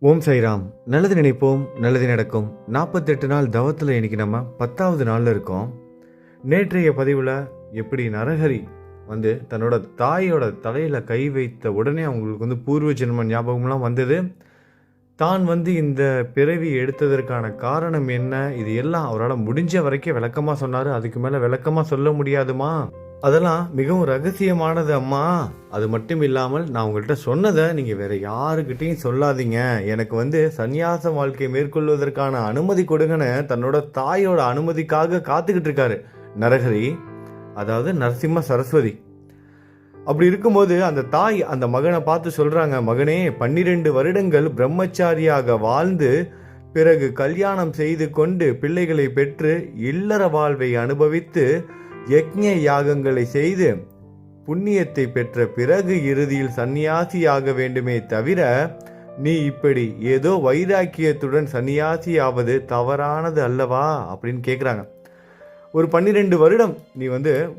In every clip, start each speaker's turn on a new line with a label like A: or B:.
A: ஓம் சைராம். நல்லது நினைப்போம், நல்லது நடக்கும். 48 நாள் தவத்தில் இன்னைக்கு நம்ம 10வது நாளில் இருக்கோம். நேற்றைய பதிவில் எப்படி நரஹரி தன்னோட தாயோட தலையில் கை வைத்த உடனே அவங்களுக்கு பூர்வ ஜென்ம ஞாபகம்லாம் வந்தது. தான் இந்த பிறவி எடுத்ததற்கான காரணம் என்ன, இது எல்லாம் அவரால் முடிஞ்ச வரைக்கும் விளக்கமாக சொன்னார். அதுக்கு மேலே விளக்கமாக சொல்ல முடியாதுமா, அதெல்லாம் மிகவும் ரகசியமானது அம்மா. அது மட்டும் இல்லாமல் நான் உங்கள்கிட்ட சொன்னதை நீங்கள் வேற யாருக்கிட்டையும் சொல்லாதீங்க. எனக்கு சந்நியாச வாழ்க்கையை மேற்கொள்வதற்கான அனுமதி கொடுங்கன்னு தன்னோட தாயோட அனுமதிக்காக காத்துக்கிட்டு இருக்காரு நரஹரி, அதாவது நரசிம்ம சரஸ்வதி. அப்படி இருக்கும்போது அந்த தாய் அந்த மகனை பார்த்து சொல்றாங்க, மகனே 12 வருடங்கள் பிரம்மச்சாரியாக வாழ்ந்து பிறகு கல்யாணம் செய்து கொண்டு பிள்ளைகளை பெற்று இல்லற வாழ்வை அனுபவித்து யக்ஞ யாகங்களை செய்து புண்ணியத்தை பெற்ற பிறகு இறுதியில் சந்நியாசியாக வேண்டுமே தவிர நீ இப்படி ஏதோ வைராக்கியத்துடன் சந்நியாசியாவது தவறானது அல்லவா அப்படின்னு கேட்குறாங்க. ஒரு 12 வருடம் நீ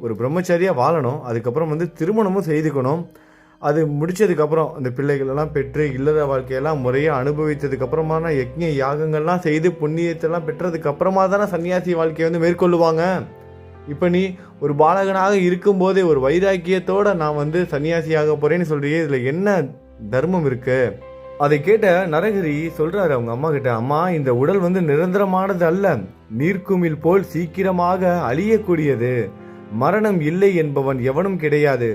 A: ஒரு பிரம்மச்சாரியாக வாழணும், அதுக்கப்புறம் திருமணமும் செய்துக்கணும். அது முடிச்சதுக்கப்புறம் அந்த பிள்ளைகளெல்லாம் பெற்று இல்லற வாழ்க்கையெல்லாம் முறையாக அனுபவித்ததுக்கப்புறமான யக்ஞ யாகங்கள்லாம் செய்து புண்ணியத்தெல்லாம் பெற்றதுக்கப்புறமா தானே சன்னியாசி வாழ்க்கையை மேற்கொள்ளுவாங்க. இப்போ நீ ஒரு பாலகனாக இருக்கும்போதே ஒரு வைராக்கியத்தோடு நான் சன்னியாசியாக போகிறேன்னு சொல்கிறியே, இதில் என்ன தர்மம் இருக்கு? அதை கேட்ட நரஹரி சொல்கிறாரு அவங்க அம்மா கிட்ட, அம்மா இந்த உடல் நிரந்தரமானது அல்ல, நீர்க்குமிழ் போல் சீக்கிரமாக அழியக்கூடியது. மரணம் இல்லை என்பவன் எவனும் கிடையாது.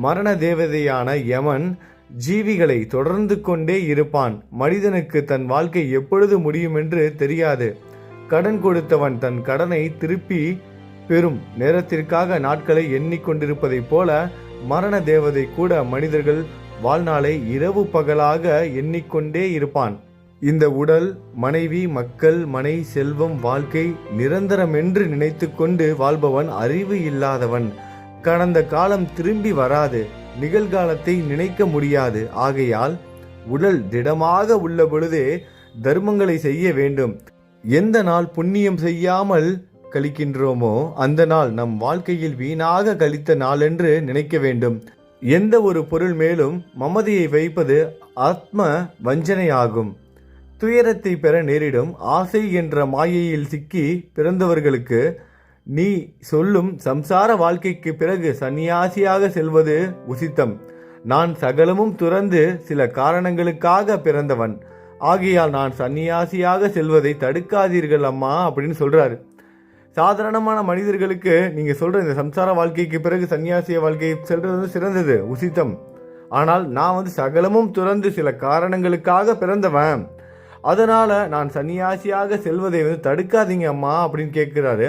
A: மரண தேவதையான யமன் ஜீவிகளை தொடர்ந்து கொண்டே இருப்பான். மனிதனுக்கு தன் வாழ்க்கை எப்பொழுது முடியும் என்று தெரியாது. கடன் கொடுத்தவன் தன் கடனை திருப்பி பெரும் நேரத்திற்காக நாட்களை எண்ணிக்கொண்டிருப்பதை போல மரண தேவதை கூட மனிதர்கள் வாழ்நாளை இரவு பகலாக எண்ணிக்கொண்டே இருப்பான். இந்த உடல், மனைவி, மக்கள், மனை, செல்வம், வாழ்க்கை நிரந்தரம் என்று நினைத்து கொண்டு வாழ்பவன் அறிவு இல்லாதவன். கடந்த காலம் திரும்பி வராது, நிகழ்காலத்தை நினைக்க முடியாது. ஆகையால் உடல் திடமாக உள்ள பொழுதே தர்மங்களை செய்ய வேண்டும். எந்த நாள் புண்ணியம் செய்யாமல் கழிக்கின்றோமோ அந்த நாள் நம் வாழ்க்கையில் வீணாக கழித்த நாள் என்று நினைக்க வேண்டும். எந்த ஒரு பொருள் மேலும் மமதையை வைப்பது ஆத்ம வஞ்சனையாகும். துயரத்தை பெற நேரிடும். ஆசை என்ற மாயையில் சிக்கி பிறந்தவர்களுக்கு நீ சொல்லும் சம்சார வாழ்க்கைக்கு பிறகு சந்நியாசியாக செல்வது உசித்தம். நான் சகலமும் துறந்து சில காரணங்களுக்காக பிறந்தவன், ஆகையால் நான் சந்நியாசியாக செல்வதை தடுக்காதீர்கள் அம்மா அப்படின்னு சொல்றாரு. சாதாரணமான மனிதர்களுக்கு நீங்க சொல்ற இந்த சம்சார வாழ்க்கைக்கு பிறகு சன்னியாசிய வாழ்க்கையை செல்றது சிறந்தது, உசித்தம். ஆனால் நான் சகலமும் துறந்து சில காரணங்களுக்காக பிறந்தவன், அதனால நான் சன்னியாசியாக செல்வதை தடுக்காதீங்க அம்மா அப்படின்னு கேட்கிறாரு.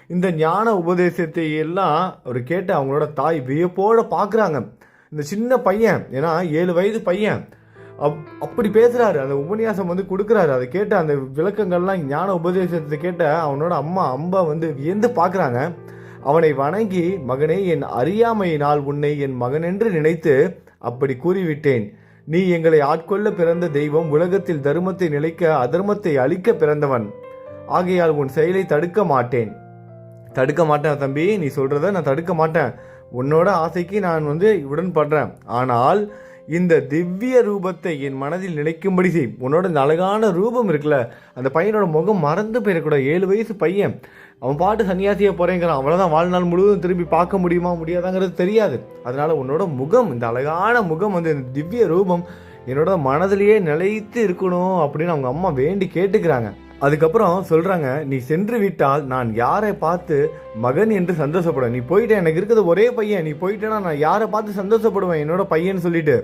A: இந்த ஞான உபதேசத்தை எல்லாம் அவர் கேட்டு அவங்களோட தாய் வியப்போட பார்க்குறாங்க. இந்த சின்ன பையன், ஏன்னா 7 வயது பையன், அப்படி பேசுறாரு, அந்த உபன்யாசம் கொடுக்குறாரு. அதை கேட்ட அந்த விளக்கங்கள்லாம் ஞான உபதேசத்தை கேட்ட அவனோட அம்பா வியந்து பார்க்குறாங்க. அவனை வணங்கி, மகனே என் அறியாமையினால் உன்னை என் மகன் என்று நினைத்து அப்படி கூறிவிட்டேன். நீ எங்களை ஆட்கொள்ள பிறந்த தெய்வம், உலகத்தில் தர்மத்தை நிலைக்க அதர்மத்தை அழிக்க பிறந்தவன். ஆகையால் உன் செயலை தடுக்க மாட்டேன் தம்பி, நீ சொல்றத நான் தடுக்க மாட்டேன். உன்னோட ஆசைக்கு நான் உடன்படுறேன். ஆனால் இந்த திவ்ய ரூபத்தை என் மனதில் நிலைக்கும்படி செய். உன்னோட இந்த அழகான ரூபம் இருக்குல்ல, அந்த பையனோட முகம் மறந்து போயிடக்கூடாது. 7 வயசு பையன், அவன் பாட்டு சன்னியாசியா போறேங்கிறான். அவ்வளோதான், வாழ்நாள் முழுவதும் திரும்பி பார்க்க முடியுமா முடியாதாங்கிறது தெரியாது. அதனால உன்னோட முகம், இந்த அழகான முகம், இந்த திவ்ய ரூபம் என்னோட மனதிலேயே நிலைத்து இருக்கணும் அப்படின்னு அவங்க அம்மா வேண்டி கேட்டுக்கிறாங்க. அதுக்கப்புறம் சொல்றாங்க, நீ சென்று விட்டால் நான் யாரை பார்த்து மகன் என்று சந்தோஷப்படுவேன். நீ போயிட்ட, எனக்கு இருக்கிறது ஒரே பையன், நீ போயிட்டேன்னா நான் யாரை பார்த்து சந்தோஷப்படுவேன் என்னோட பையன் சொல்லிட்டு.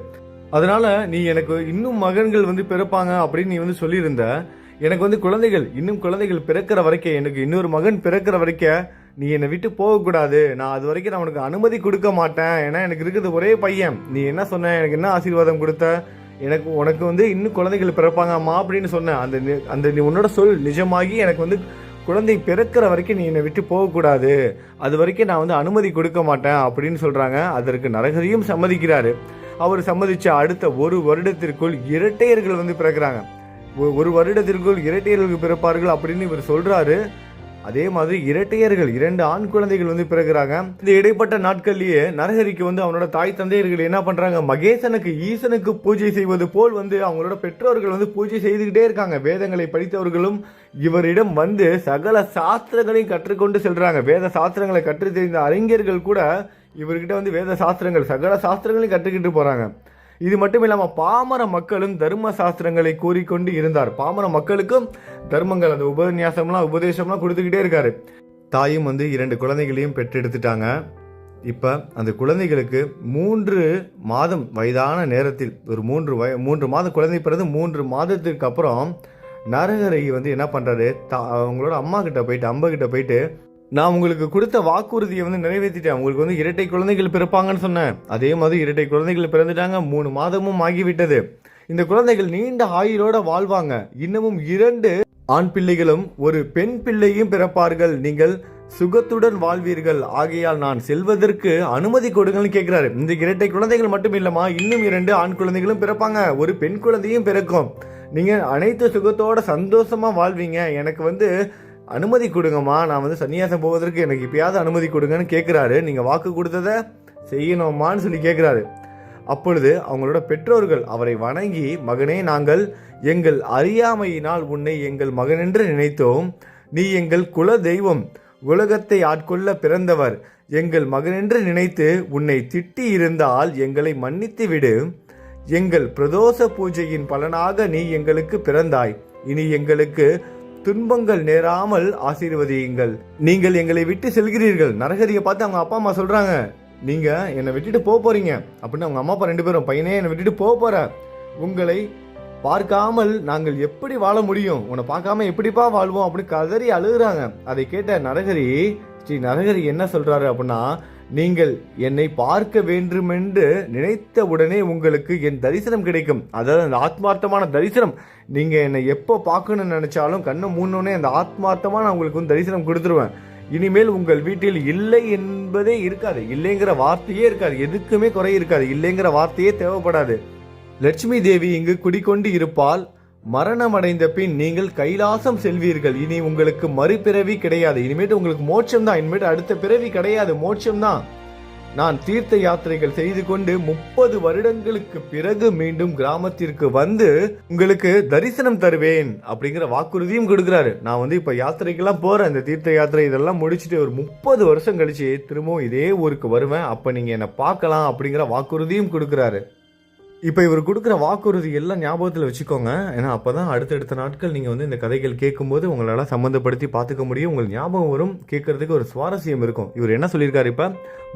A: அதனால நீ எனக்கு இன்னும் மகன்கள் பிறப்பாங்க அப்படின்னு நீ சொல்லியிருந்த. எனக்கு குழந்தைகள், இன்னும் குழந்தைகள் பிறக்கிற வரைக்கும், எனக்கு இன்னொரு மகன் பிறக்கிற வரைக்கும் நீ என்னை விட்டு போகக்கூடாது. நான் அது வரைக்கும் நான் உனக்கு அனுமதி கொடுக்க மாட்டேன். ஏன்னா எனக்கு இருக்கிறது ஒரே பையன். நீ என்ன சொன்ன, எனக்கு என்ன ஆசீர்வாதம் கொடுத்த, உனக்கு இன்னும் குழந்தைகள் பிறப்பாங்க அம்மா அப்படின்னு சொன்ன. அந்த உன்னோட சொல் நிஜமாகி எனக்கு குழந்தை பிறக்கிற வரைக்கும் நீ என்னை விட்டு போகக்கூடாது, அது வரைக்கும் நான் அனுமதி கொடுக்க மாட்டேன் அப்படின்னு சொல்றாங்க. அதற்கு நரஹரியும் சம்மதிக்கிறாரு. அவர் சம்மதிச்ச அடுத்த 1 வருடத்திற்குள் இரட்டையர்கள் பிறக்கிறாங்க. 1 வருடத்திற்குள் இரட்டையர்களுக்கு பிறப்பார்கள் அப்படின்னு இவர் சொல்றாரு. அதே மாதிரி இரட்டையர்கள் 2 ஆண் குழந்தைகள் வந்து பிறகுறாங்க. இந்த இடைப்பட்ட நாட்கள்லயே நரஹரிக்கு வந்து அவனோட தாய் தந்தையர்கள் என்ன பண்றாங்க, மகேசனுக்கு ஈசனுக்கு பூஜை செய்வது போல் வந்து அவங்களோட பெற்றோர்கள் வந்து பூஜை செய்துகிட்டே இருக்காங்க. வேதங்களை படித்தவர்களும் இவரிடம் வந்து சகல சாஸ்திரங்களையும் கற்றுக்கொண்டு செல்றாங்க. வேத சாஸ்திரங்களை கற்று தெரிந்த அறிஞர்கள் கூட இவர்கிட்ட வந்து வேத சாஸ்திரங்கள் சகல சாஸ்திரங்களையும் கற்றுக்கிட்டு போறாங்க. இது மட்டும் இல்லாம பாமர மக்களும் தர்ம சாஸ்திரங்களை கூறிக்கொண்டு இருந்தார். பாமர மக்களுக்கும் தர்மங்கள், அந்த உபதேசம்லாம் கொடுத்துக்கிட்டே இருக்காரு. தாயும் வந்து 2 குழந்தைகளையும் பெற்றெடுத்துட்டாங்க. இப்ப அந்த குழந்தைகளுக்கு 3 மாதம் வயதான நேரத்தில் ஒரு 3 மாத குழந்தை பிறந்து 3 மாதத்திற்கு அப்புறம் நரஹரி வந்து என்ன பண்றாரு, அவங்களோட அம்மா கிட்ட போயிட்டு நான் உங்களுக்கு கொடுத்த வாக்குறுதியை வந்து நிறைவேற்றிட்டேன். உங்களுக்கு வந்து இரட்டை குழந்தைகள் பிறப்பாங்கன்னு சொன்னேன். அதே மாதிரி இரட்டை குழந்தைகள் பிறந்துட்டாங்க. 3 மாதமும் ஆகிவிட்டது. இந்த குழந்தைகள் நீண்ட ஆயுளோட வாழ்வாங்க. இன்னமும் 2 ஆண் பிள்ளைகளும் ஒரு பெண் பிள்ளையும் பிறப்பார்கள். நீங்கள் சுகத்துடன் வாழ்வீர்கள். ஆகையால் நான் செல்வதற்கு அனுமதி கொடுங்கன்னு கேட்கிறாரு. இந்த இரட்டை குழந்தைகள் மட்டும் இல்லமா, இன்னும் 2 ஆண் குழந்தைகளும் பிறப்பாங்க. ஒரு பெண் குழந்தையும் பிறக்கும். நீங்க அனைத்து சுகத்தோட சந்தோஷமா வாழ்வீங்க. எனக்கு வந்து அனுமதி கொடுங்கம்மா, நான் வந்து சன்னியாசம் போவதற்கு எனக்கு இப்பயாவது அனுமதி கொடுங்கன்னு கேட்குறாரு. நீங்கள் வாக்கு கொடுத்ததை செய்யணுமான்னு சொல்லி கேட்குறாரு. அப்பொழுது அவங்களோட பெற்றோர்கள் அவரை வணங்கி, மகனே, நாங்கள் எங்கள் அறியாமையினால் உன்னை எங்கள் மகனென்று நினைத்தோம். நீ எங்கள் குல தெய்வம், உலகத்தை ஆட்கொள்ள பிறந்தவர். எங்கள் மகனென்று நினைத்து உன்னை திட்டி இருந்தால் எங்களை மன்னித்து விடு. எங்கள் பிரதோஷ பூஜையின் பலனாக நீ எங்களுக்கு பிறந்தாய். இனி எங்களுக்கு துன்பங்கள் நேராமல் ஆசீர்வதியுங்கள். நீங்கள் எங்களை விட்டு செல்கிறீர்கள். நரஹரியை பார்த்து அவங்க அப்பா அம்மா சொல்றாங்க, நீங்க என்னை விட்டுட்டு போறீங்க அப்படின்னு. அவங்க அம்மா அப்பா 2 பேரும், பையனே என்னை விட்டுட்டு போற, உங்களை பார்க்காமல் நாங்கள் எப்படி வாழ முடியும், உன்னை பார்க்காம எப்படிப்பா வாழ்வோம் அப்படின்னு கதறி அழுகுறாங்க. அதை கேட்ட ஸ்ரீ நரஹரி என்ன சொல்றாரு அப்படின்னா, நீங்கள் என்னை பார்க்க வேண்டுமென்று நினைத்த உடனே உங்களுக்கு என் தரிசனம் கிடைக்கும். அதாவது அந்த ஆத்மார்த்தமான தரிசனம். நீங்க என்னை எப்போ பார்க்கணும்னு நினைச்சாலும் கண்ணை மூணோடனே அந்த ஆத்மார்த்தமா நான் உங்களுக்கு வந்து தரிசனம் கொடுத்துருவேன். இனிமேல் உங்கள் வீட்டில் இல்லை என்பதே இருக்காது. இல்லைங்கிற வார்த்தையே இருக்காது. எதுக்குமே குறை இருக்காது. இல்லைங்கிற வார்த்தையே தேவைப்படாது. லட்சுமி தேவி இங்கு குடிக்கொண்டு இருப்பால். மரணம் அடைந்த பின் நீங்கள் கைலாசம் செல்வீர்கள். இனி உங்களுக்கு மறுபிறவி கிடையாது. இனிமேட்டு உங்களுக்கு மோட்சம் தான். இனிமேட்டு அடுத்த பிறவி கிடையாது, மோட்சம் தான். நான் தீர்த்த யாத்திரைகள் செய்து கொண்டு 30 வருடங்களுக்கு பிறகு மீண்டும் கிராமத்திற்கு வந்து உங்களுக்கு தரிசனம் தருவேன் அப்படிங்கிற வாக்குறுதியும் கொடுக்கிறாரு. நான் வந்து இப்ப யாத்திரைக்கெல்லாம் போறேன், இந்த தீர்த்த யாத்திரை இதெல்லாம் முடிச்சுட்டு ஒரு 30 வருஷம் கழிச்சு திரும்பவும் இதே ஊருக்கு வருவேன். அப்ப நீங்க என்னை பார்க்கலாம் அப்படிங்கிற வாக்குறுதியும் கொடுக்கிறாரு. இப்போ இவர் கொடுக்குற வாக்குறுதி எல்லாம் ஞாபகத்தில் வச்சுக்கோங்க. ஏன்னா அப்போ தான் அடுத்தடுத்த நாட்கள் நீங்கள் வந்து இந்த கதைகள் கேட்கும்போது உங்களால் சம்மந்தப்படுத்தி பார்த்துக்க முடியும். உங்களுக்கு ஞாபகம் வரும், கேட்கறதுக்கு ஒரு சுவாரஸ்யம் இருக்கும். இவர் என்ன சொல்லியிருக்காரு, இப்போ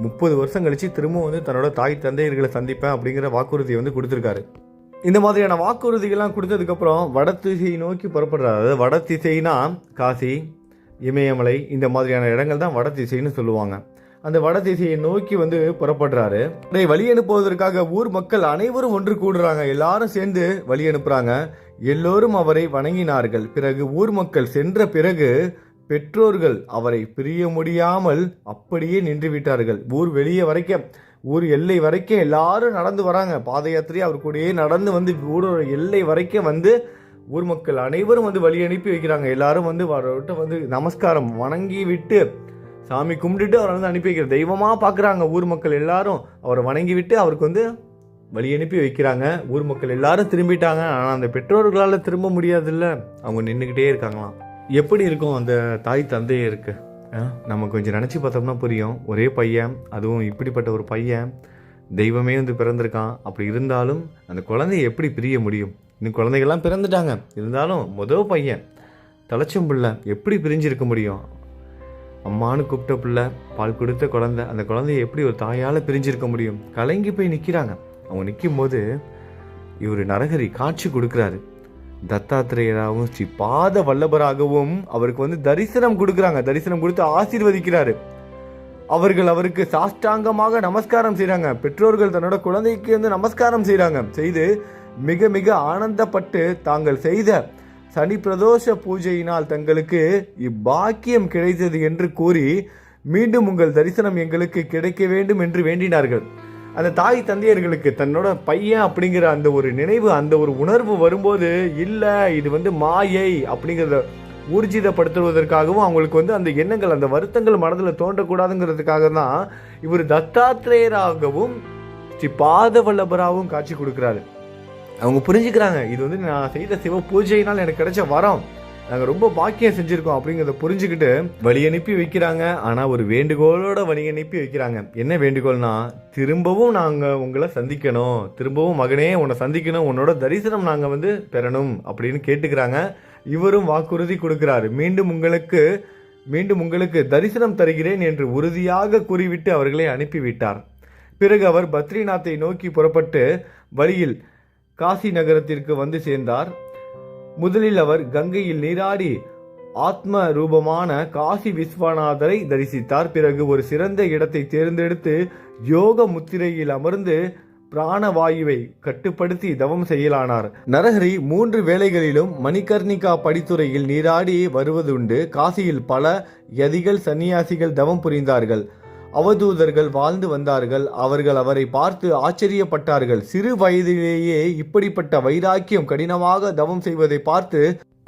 A: 30 வருஷம் கழிச்சு திரும்பவும் வந்து தன்னோட தாய் தந்தையர்களை சந்திப்பேன் அப்படிங்கிற வாக்குறுதியை வந்து கொடுத்துருக்காரு. இந்த மாதிரியான வாக்குறுதிகள்லாம் கொடுத்ததுக்கப்புறம் வடதிசையை நோக்கி புறப்படுறாரு. அதாவது வடதிசைனா காசி, இமயமலை, இந்த மாதிரியான இடங்கள் தான் வடதிசைன்னு சொல்லுவாங்க. அந்த வடதிசையை நோக்கி வந்து புறப்படுறாரு. வழி அனுப்புவதற்காக ஊர் மக்கள் அனைவரும் ஒன்று கூடுறாங்க. எல்லாரும் சேர்ந்து வழி அனுப்புறாங்க. எல்லோரும் அவரை வணங்கினார்கள். பிறகு ஊர் மக்கள் சென்ற பிறகு பெற்றோர்கள் அவரை பிரிய முடியாமல் அப்படியே நின்று விட்டார்கள். ஊர் வெளியே வரைக்கும், ஊர் எல்லை வரைக்கும் எல்லாரும் நடந்து வராங்க. பாத யாத்திரை அவர் கூடயே நடந்து வந்து ஊரோட எல்லை வரைக்கும் வந்து ஊர் மக்கள் அனைவரும் வந்து வழி அனுப்பி வைக்கிறாங்க. எல்லாரும் வந்து அவர்கிட்ட வந்து நமஸ்காரம் வணங்கி விட்டு சாமி கும்பிட்டுட்டு அவரை வந்து அனுப்பி வைக்கிற தெய்வமாக பார்க்குறாங்க. ஊர் மக்கள் எல்லாரும் அவரை வணங்கி விட்டு அவருக்கு வந்து வழி அனுப்பி வைக்கிறாங்க. ஊர் மக்கள் எல்லாரும் திரும்பிட்டாங்க. ஆனால் அந்த பெற்றோர்களால் திரும்ப முடியாதுல்ல, அவங்க நின்றுக்கிட்டே இருக்காங்களாம். எப்படி இருக்கும் அந்த தாய் தந்தையே இருக்கு, நம்ம கொஞ்சம் நினச்சி பார்த்தோம்னா புரியும். ஒரே பையன், அதுவும் இப்படிப்பட்ட ஒரு பையன், தெய்வமே வந்து பிறந்திருக்கான். அப்படி இருந்தாலும் அந்த குழந்தைய எப்படி பிரிய முடியும்? இன்னும் குழந்தைகள்லாம் பிறந்துட்டாங்க, இருந்தாலும் முதல் பையன் தலைச்சம் பிள்ளை எப்படி பிரிஞ்சிருக்க முடியும்? அம்மானு கூப்பிட்ட பிள்ளை, பால் கொடுத்த குழந்தை, அந்த குழந்தைய எப்படி ஒரு தாயால் பிரிஞ்சிருக்க முடியும்? கலங்கி போய் நிற்கிறாங்க. அவங்க நிற்கும் போது இவர் நரஹரி காட்சி கொடுக்குறாரு. தத்தாத்திரேயராகவும் ஸ்ரீ பாத வல்லபராகவும் அவருக்கு வந்து தரிசனம் கொடுக்குறாங்க. தரிசனம் கொடுத்து ஆசீர்வதிக்கிறாரு. அவர்கள் அவருக்கு சாஷ்டாங்கமாக நமஸ்காரம் செய்கிறாங்க. பெற்றோர்கள் தன்னோட குழந்தைக்கு வந்து நமஸ்காரம் செய்கிறாங்க. செய்து மிக மிக ஆனந்தப்பட்டு தாங்கள் செய்த சனி பிரதோஷ பூஜையினால் தங்களுக்கு இப்பாக்கியம் கிடைத்தது என்று கூறி மீண்டும் உங்கள் தரிசனம் எங்களுக்கு கிடைக்க வேண்டும் என்று வேண்டினார்கள். அந்த தாய் தந்தையர்களுக்கு தன்னோட பையன் அப்படிங்கிற அந்த ஒரு நினைவு, அந்த ஒரு உணர்வு வரும்போது, இல்லை இது வந்து மாயை அப்படிங்கிறத ஊர்ஜிதப்படுத்துவதற்காகவும் அவங்களுக்கு வந்து அந்த எண்ணங்கள், அந்த வருத்தங்கள் மனதில் தோன்றக்கூடாதுங்கிறதுக்காக தான் இவர் தத்தாத்திரேயராகவும் ஸ்ரீ பாத வல்லபராகவும் காட்சி கொடுக்குறாரு. அவங்க புரிஞ்சுக்கிறாங்க, இது வந்து நான் செய்த சிவ பூஜையினால் எனக்கு கிடைச்ச வரம், நாங்கள் ரொம்ப பாக்கியம் செஞ்சுருக்கோம் அப்படிங்கிறத புரிஞ்சுக்கிட்டு வழி அனுப்பி வைக்கிறாங்க. ஆனால் ஒரு வேண்டுகோளோட வழி அனுப்பி வைக்கிறாங்க. என்ன வேண்டுகோள்னா, திரும்பவும் நாங்கள் உங்களை சந்திக்கணும், திரும்பவும் மகனே உன்னை சந்திக்கணும், உன்னோட தரிசனம் நாங்கள் வந்து பெறணும் அப்படின்னு கேட்டுக்கிறாங்க. இவரும் வாக்குறுதி கொடுக்கிறாரு, மீண்டும் உங்களுக்கு தரிசனம் தருகிறேன் என்று உறுதியாக கூறிவிட்டு அவர்களை அனுப்பிவிட்டார். பிறகு அவர் பத்ரிநாத்தை நோக்கி புறப்பட்டு வழியில் காசி நகரத்திற்கு வந்து சேர்ந்தார். முதலில் அவர் கங்கையில் நீராடி ஆத்ம ரூபமான காசி விஸ்வநாதரை தரிசித்தார். பிறகு ஒரு சிறந்த இடத்தை தேர்ந்தெடுத்து யோக முத்திரையில் அமர்ந்து பிராணவாயுவை கட்டுப்படுத்தி தவம் செய்யலானார். நரஹரி 3 வேளைகளிலும் மணிகர்ணிகா படித்துறையில் நீராடி வருவதுண்டு. காசியில் பல யதிகள் சன்னியாசிகள் தவம் புரிந்தார்கள். அவதூதர்கள் வாழ்ந்து வந்தார்கள். அவர்கள் அவரை பார்த்து ஆச்சரியப்பட்டார்கள். சிறு வயதிலேயே இப்படிப்பட்ட வைராக்கியம், கடினமாக தவம் செய்வதை பார்த்து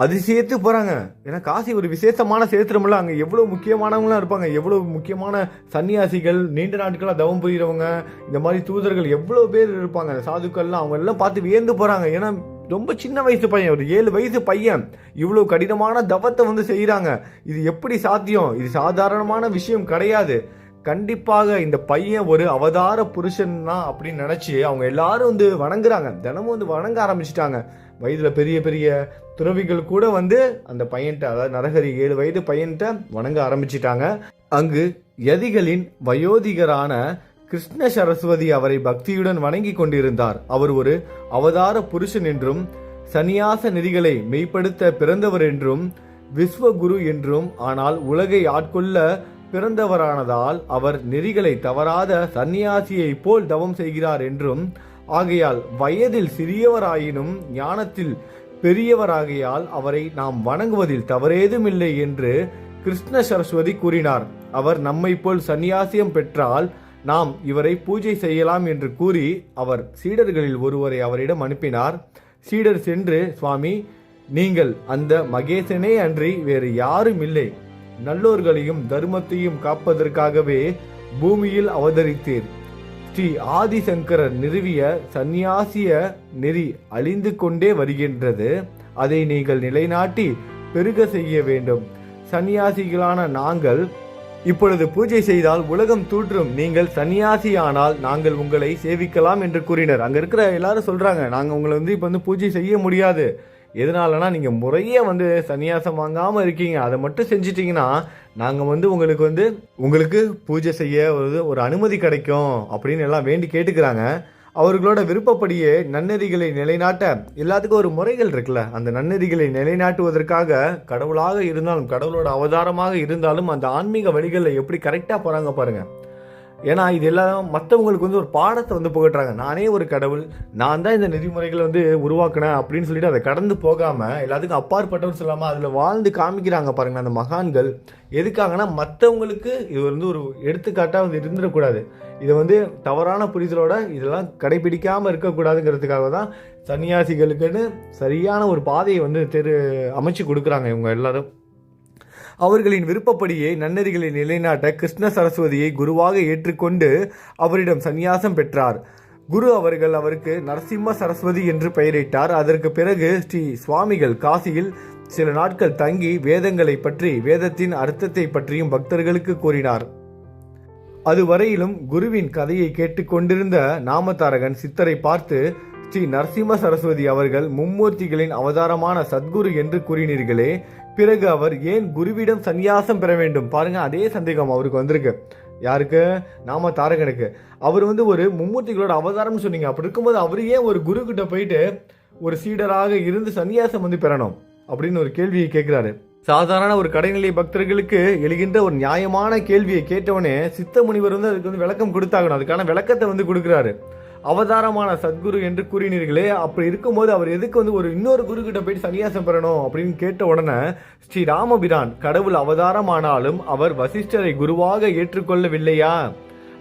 A: அதிசயத்து போறாங்க. ஏன்னா காசி ஒரு விசேஷமான சேத்திரம்ல, அங்க எவ்வளவு முக்கியமானவங்களாம் இருப்பாங்க, எவ்வளவு முக்கியமான சன்னியாசிகள், நீண்ட நாட்களா தவம் புரிகிறவங்க, இந்த மாதிரி தூதர்கள் எவ்வளவு பேர் இருப்பாங்க, சாதுக்கள்லாம், அவங்க எல்லாம் பார்த்து வியந்து போறாங்க. ஏன்னா ரொம்ப சின்ன வயசு பையன், ஒரு 7 வயசு பையன் இவ்வளவு கடினமான தவத்தை வந்து செய்யறாங்க. இது எப்படி சாத்தியம்? இது சாதாரணமான விஷயம் கிடையாது. கண்டிப்பாக இந்த பையன் ஒரு அவதார புருஷன் தான் அப்படின்னு நினைச்சு அவங்க எல்லாரும் வந்து வணங்குறாங்க. தினமும் வந்து வணங்க ஆரம்பிச்சிட்டாங்க. வயதுல பெரிய பெரிய துறவிகள் கூட வந்து அந்த பையன்கிட்ட, அதாவது நரஹரி 7 வயது பையன்கிட்ட வணங்க ஆரம்பிச்சிட்டாங்க. அங்கு யதிகளின் வயோதிகரான கிருஷ்ண சரஸ்வதி அவரை பக்தியுடன் வணங்கி கொண்டிருந்தார். அவர் ஒரு அவதார புருஷன் என்றும் சந்நியாச நெறிகளை மெய்ப்படுத்த பிறந்தவர் என்றும் விஸ்வகுரு என்றும், ஆனால் உலகை ஆட்கொள்ள பிறந்தவரானதால் அவர் நெறிகளை தவறாத சந்நியாசியை போல் தவம் செய்கிறார் என்றும், ஆகையால் வயதில் சிறியவராயினும் ஞானத்தில் பெரியவராகையால் அவரை நாம் வணங்குவதில் தவறேதுமில்லை என்று கிருஷ்ண சரஸ்வதி கூறினார். அவர் நம்மை போல் சந்நியாசியம் பெற்றால் நாம் இவரை பூஜை செய்யலாம் என்று கூறி அவர் சீடர்களில் ஒருவரை அவரிடம் அனுப்பினார். சீடர் சென்று, சுவாமி, நீங்கள் அந்த மகேசனே அன்றி வேறு யாரும் இல்லை, நல்லோர்களையும் தர்மத்தையும் காப்பதற்காகவே பூமியில் அவதரித்தீர். ஸ்ரீ ஆதிசங்கரர் நிறுவிய சந்நியாசிய நெறி அழிந்து கொண்டே வருகின்றது. அதை நீங்கள் நிலைநாட்டி பெருக செய்ய வேண்டும். சந்நியாசிகளான நாங்கள் இப்பொழுது பூஜை செய்தால் உலகம் தூற்றும். நீங்கள் சன்னியாசியானால் நாங்கள் உங்களை சேவிக்கலாம் என்று கூறினர். அங்க இருக்கிற எல்லாரும் சொல்றாங்க, நாங்க உங்களை வந்து இப்ப வந்து பூஜை செய்ய முடியாது. எதனாலனா, நீங்க முறையே வந்து சன்னியாசம் வாங்காம இருக்கீங்க. அதை மட்டும் செஞ்சிட்டீங்கன்னா நாங்க வந்து உங்களுக்கு பூஜை செய்ய ஒரு அனுமதி கிடைக்கும் அப்படின்னு எல்லாம் வேண்டி கேட்டுக்கிறாங்க. அவர்களோட விருப்பப்படியே நன்னெறிகளை நிலைநாட்ட எல்லாத்துக்கும் ஒரு முறைகள் இருக்குல்ல, அந்த நன்னெறிகளை நிலைநாட்டுவதற்காக கடவுளாக இருந்தாலும், கடவுளோட அவதாரமாக இருந்தாலும், அந்த ஆன்மீக வழிகளில் எப்படி கரெக்டாக போகிறாங்க பாருங்க. ஏன்னா இது எல்லாம் மற்றவங்களுக்கு வந்து ஒரு பாடத்தை வந்து புகட்டுறாங்க. நானே ஒரு கடவுள், நான் தான் இந்த நெறிமுறைகளை வந்து உருவாக்கினேன் அப்படின்னு சொல்லிட்டு அதை கடந்து போகாமல் எல்லாத்துக்கும் அப்பாற்பட்டவர் சொல்லாமல் அதில் வாழ்ந்து காமிக்கிறாங்க பாருங்க அந்த மகான்கள். எதுக்காகனா, மற்றவங்களுக்கு இது வந்து ஒரு எடுத்துக்காட்டாக வந்து இருந்துடக்கூடாது. இதை வந்து தவறான புரிதலோட இதெல்லாம் கடைபிடிக்காமல் இருக்கக்கூடாதுங்கிறதுக்காக தான் சன்னியாசிகளுக்குன்னு சரியான ஒரு பாதையை வந்து அமைச்சு கொடுக்குறாங்க இவங்க எல்லாரும். அவர்களின் விருப்பப்படியே நன்னெறிகளை நிலைநாட்ட கிருஷ்ண சரஸ்வதியை குருவாக ஏற்றுக்கொண்டு அவரிடம் சந்நியாசம் பெற்றார். குரு அவருக்கு நரசிம்ம சரஸ்வதி என்று பெயரிட்டார். அதற்கு பிறகு ஸ்ரீ சுவாமிகள் காசியில் சில நாட்கள் தங்கி வேதங்களை பற்றி, வேதத்தின் அர்த்தத்தை பற்றியும் பக்தர்களுக்கு கூறினார். அதுவரையிலும் குருவின் கதையை கேட்டுக்கொண்டிருந்த நாமதாரகன் சித்தரை பார்த்து, ஸ்ரீ நரசிம்ம சரஸ்வதி அவர்கள் மும்மூர்த்திகளின் அவதாரமான சத்குரு என்று கூறினீர்களே, பிறகு அவர் ஏன் குருவிடம் சந்நியாசம் பெற வேண்டும்? பாருங்க, அதே சந்தேகம் அவருக்கு வந்திருக்கு. யாருக்கு? நாம தாரகனுக்கு. அவர் வந்து ஒரு மும்மூர்த்திகளோட அவதாரம்னு சொன்னீங்க. அப்படி இருக்கும்போது அவர் ஏன் ஒரு குரு கிட்ட போயிட்டு ஒரு சீடராக இருந்து சந்நியாசம் வந்து பெறணும் அப்படின்னு ஒரு கேள்வியை கேட்கிறாரு. சாதாரண ஒரு கடைநிலை பக்தர்களுக்கு எழுகின்ற ஒரு நியாயமான கேள்வியை கேட்டவனே சித்த முனிவர் வந்து அதுக்கு வந்து விளக்கம் கொடுத்தாகணும். அதுக்கான விளக்கத்தை வந்து கொடுக்குறாரு. அவதாரமான சத்குரு என்று கூறினீர்களே, அப்படி இருக்கும்போது அவர் எதுக்கு வந்து ஒரு இன்னொரு குரு கிட்ட போயிட்டு சன்னியாசம் பெறணும் அப்படின்னு கேட்ட உடனே ஸ்ரீ ராமபிரான், கடவுள் அவதாரமானாலும் அவர் வசிஷ்டரை குருவாக ஏற்றுக்கொள்ளவில்லையா?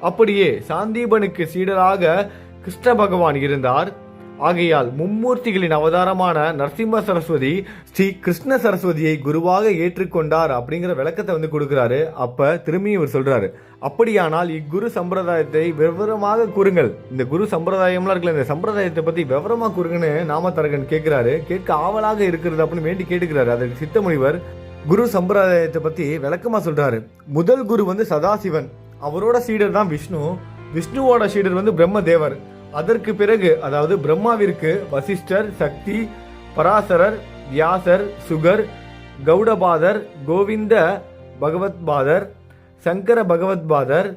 A: அப்படியே சாந்தீபனுக்கு சீடராக கிருஷ்ண பகவான் இருந்தார். ஆகையால் மும்மூர்த்திகளின் அவதாரமான நரசிம்ம சரஸ்வதி ஸ்ரீ கிருஷ்ண சரஸ்வதியை குருவாக ஏற்றுக்கொண்டார் அப்படிங்கிற விளக்கத்தை வந்து கொடுக்கிறாரு. அப்ப திரும்பி இவர் சொல்றாரு, அப்படியானால் இக்குரு சம்பிரதாயத்தை விவரமாக கூறுங்கள். இந்த குரு சம்பிரதாயம்லாம் இருக்குல்ல, இந்த சம்பிரதாயத்தை பத்தி விவரமா கூறுங்கன்னு நாமத்தரகன் கேட்கிறாரு. கேட்க ஆவலாக இருக்கிறது அப்படின்னு வேண்டி கேட்டுக்கிறாரு. அதற்கு சித்தமுனிவர் குரு சம்பிரதாயத்தை பத்தி விளக்கமா சொல்றாரு. முதல் குரு வந்து சதாசிவன், அவரோட சீடர் தான் விஷ்ணு, விஷ்ணுவோட சீடர் வந்து பிரம்மதேவர். அதற்கு பிறகு அதாவது பிரம்மாவிற்கு வசிஷ்டர், சக்தி, பராசரர், வியாசர், சுகர், கௌடபாதர், கோவிந்த பகவத்பாதர், சங்கர பகவத்பாதர்,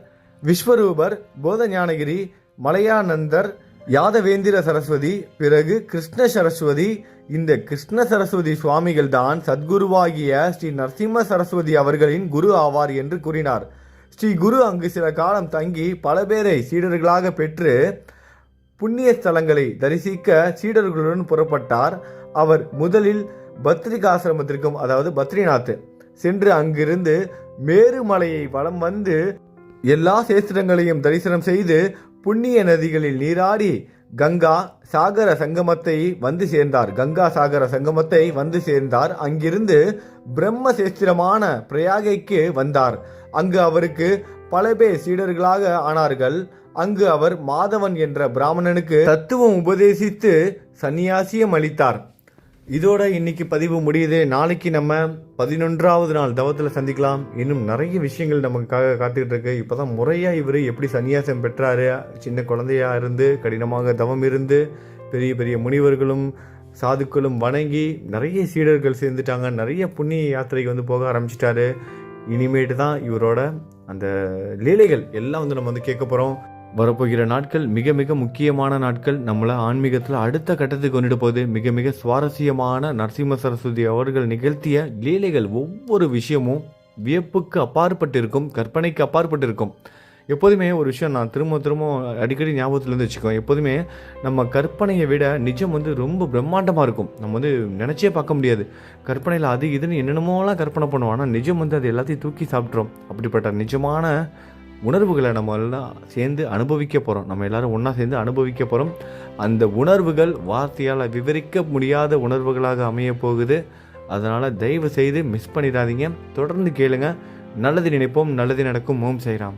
A: விஸ்வரூபர், போதஞானகிரி, மலையானந்தர், யாதவேந்திர சரஸ்வதி, பிறகு கிருஷ்ண சரஸ்வதி. இந்த கிருஷ்ண சரஸ்வதி சுவாமிகள் தான் சத்குருவாகிய ஸ்ரீ நரசிம்ம சரஸ்வதி அவர்களின் குரு ஆவார் என்று கூறினார். ஸ்ரீ குரு அங்கு சில காலம் தங்கி பல பேரை சீடர்களாக பெற்று புண்ணிய ஸ்தலங்களை தரிசிக்க சீடர்களுடன் புறப்பட்டார். அவர் முதலில் பத்ரிகாசிரமத்திற்கும் அதாவது பத்ரிநாத் சென்று அங்கிருந்து மேருமலையை வலம் வந்து எல்லா சேஸ்திரங்களையும் தரிசனம் செய்து புண்ணிய நதிகளில் நீராடி கங்கா சாகர சங்கமத்தை வந்து சேர்ந்தார். அங்கிருந்து பிரம்ம சேஸ்திரமான பிரயாகைக்கு வந்தார். அங்கு அவருக்கு பல பேர் சீடர்களாக ஆனார்கள். அங்கு அவர் மாதவன் என்ற பிராமணனுக்கு தத்துவம் உபதேசித்து சந்நியாசியம் அளித்தார். இதோட இன்னைக்கு பதிவு முடியுது. நாளைக்கு நம்ம 11வது நாள் தவத்தில் சந்திக்கலாம். இன்னும் நிறைய விஷயங்கள் நமக்காக காத்துக்கிட்டு இருக்கு. இப்போதான் முறையா இவர் எப்படி சன்னியாசம் பெற்றாரு, சின்ன குழந்தையா இருந்து கடினமாக தவம் இருந்து பெரிய பெரிய முனிவர்களும் சாதுக்களும் வணங்கி நிறைய சீடர்கள் சேர்ந்துட்டாங்க. நிறைய புண்ணிய யாத்திரைக்கு வந்து போக ஆரம்பிச்சிட்டாரு. இனிமேட்டு தான் இவரோட அந்த லீலைகள் எல்லாம் வந்து நம்ம வந்து கேட்க போகிறோம். வரப்போகிற நாட்கள் மிக மிக முக்கியமான நாட்கள். நம்மளை ஆன்மீகத்தில் அடுத்த கட்டத்துக்கு கொண்டுட்டு போகுது. மிக மிக சுவாரஸ்யமான நரசிம்ம சரஸ்வதி அவர்கள் நிகழ்த்திய லீலைகள் ஒவ்வொரு விஷயமும் வியப்புக்கு அப்பாற்பட்டு இருக்கும், கற்பனைக்கு அப்பாற்பட்டு இருக்கும். எப்போதுமே ஒரு விஷயம் நான் திரும்ப அடிக்கடி ஞாபகத்தில் இருந்து வச்சுக்கோம். எப்போதுமே நம்ம கற்பனையை விட நிஜம் வந்து ரொம்ப பிரம்மாண்டமாக இருக்கும். நம்ம வந்து நினச்சே பார்க்க முடியாது. கற்பனையில் அது இதுன்னு என்னென்னமோலாம் கற்பனை பண்ணுவோம். ஆனால் நிஜம் வந்து அது எல்லாத்தையும் தூக்கி சாப்பிட்றோம். அப்படிப்பட்ட நிஜமான உணர்வுகளை நம்ம எல்லாம் சேர்ந்து அனுபவிக்க போகிறோம். நம்ம எல்லாரும் ஒன்றா சேர்ந்து அனுபவிக்க போகிறோம். அந்த உணர்வுகள் வார்த்தையால் விவரிக்க முடியாத உணர்வுகளாக அமைய போகுது. அதனால் தயவு செய்து மிஸ் பண்ணிடாதீங்க. தொடர்ந்து கேளுங்க. நல்லது நினைப்போம், நல்லது நடக்கும். ஓம் சாய்ராம்.